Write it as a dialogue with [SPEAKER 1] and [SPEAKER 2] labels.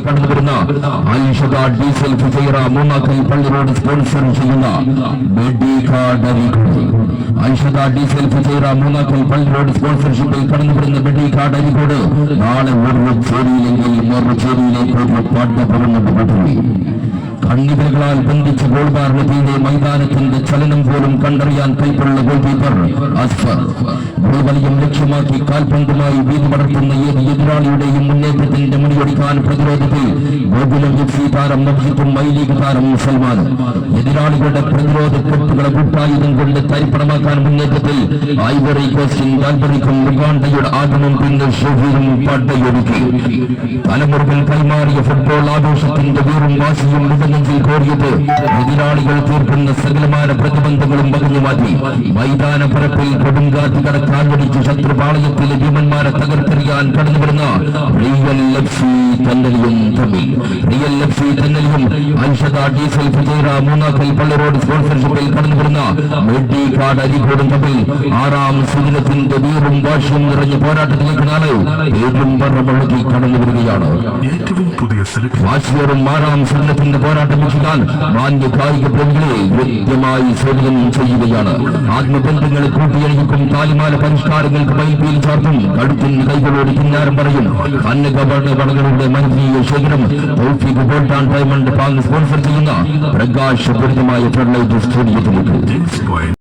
[SPEAKER 1] കടന്നുവരുന്ന ആയിഷദ diesel Fujairah Moonnakkal പള്ളി road sponsor ചെയ്യുന്ന ബെഡികാർഡ് അരീക്കോട്. ആയിഷദ ഡീസൽ ഫുജൈറ മൂന്നാക്കൽ പള്ളി റോഡ് സ്പോൺസർഷിപ്പിൽ കടന്നുവരുന്ന ബെഡികാർഡ് അരീക്കോട് നാളെ ഒരു ചേരിയിലെങ്കിൽ മറുചേരിയിലേക്ക് ഒരു പാഠ്യപ്രകടനം കൂട്ടുകയും കണ്ണികളാൽ ബന്ധിച്ച് ഗോൾബാറിനെതിരെ മൈതാനത്തിന്റെ ചലനം പോലും കണ്ടറിയാൻ കൈപ്പുള്ള ഗോൾ കീപ്പർ അസ്ഫർ ഗോൾ വലയം ലക്ഷ്യമാക്കി കാൽപന്തുമായി വീതി പടർത്തുന്ന ഏത് എതിരാളിയുടെയും മുന്നേറ്റത്തിന്റെ മുടിയൊടിക്കാൻ പ്രതിരോധത്തിൽ ഗോകുലം എഫ് സി താരം നബ്ജിത്തും ഐ ലീഗ് താരം സൽമാനും എതിരാളികളുടെ പ്രതിരോധ കെട്ടുകളെ കൂട്ടായുധം കൊണ്ട് തരിപ്പണമാക്കാൻ മുന്നേറ്റത്തിൽ ഐവറി കോസ്റ്റും ഗാൽബറിക്കും ഉഗാണ്ടയുടെ ആഗമം പിന്നെ ഷെഫീറും പട്ടയൊരുക്കി തലമുറകൾ കൈമാറിയ ഫുട്ബോൾ ആഘോഷത്തിന്റെ വീറും വാശിയും നെഞ്ചിൽ കോറിയത് എതിരാളികൾ തീർക്കുന്ന സകലമായ പ്രതിബന്ധങ്ങളും വകഞ്ഞു മാറ്റി മൈതാന പരപ്പിൽ കൊടുങ്കാറ്റ് കടക്കാഞ്ഞടിച്ച് ശത്രുപാളയത്തിലെ ഭീമന്മാരെ തകർത്തെറിയാൻ കടന്നുവരുന്ന റിയൽ എഫ് സി തെന്നലിയും തമ്മിൽ റിയൽ എഫ് സി തെന്നലിയും ആയിഷദ ഡീസൽ ഫുജൈറ മൂന്നാക്കൽ പള്ളി റോഡ് സ്പോൺസർഷിപ്പിൽ കടന്നുവരുന്ന ബെഡികാർഡ് അരീക്കോടും തമ്മിൽ ആറാം സുദിനത്തിന്റെ വീറും വാശിയും നിറഞ്ഞ പോരാട്ടത്തിലേക്ക് നാളെ ഏതും പറമ്പഴക്കി കടന്നുവരികയാണ്.
[SPEAKER 2] ഏറ്റവും പുതിയ
[SPEAKER 1] വാശിയേറും ആറാം സുദിനത്തിന്റെ പോരാട്ടം വീക്ഷിക്കാൻ മാന്യ കായിക പ്രേമികളെ കൃത്യമായി സ്വാഗതം ചെയ്യുകയാണ്. ആത്മബന്ധങ്ങളെ കൂട്ടിയണിക്കും താലിമാല പരിഷ്കാരങ്ങൾക്ക് മൈൽപ്പീൽ ചാർത്തും കടുത്തിന് കൈകളോട് കിന്നാരം പറയും കന്നകകളുടെ മനീയ ശേഖരം ഡയമണ്ട് പാങ് സ്പോൺസർ ചെയ്യുന്ന പ്രകാശപൂരിതമായ ഫ്ലഡ് ലൈറ്റ് സ്റ്റേഡിയത്തിലേക്ക്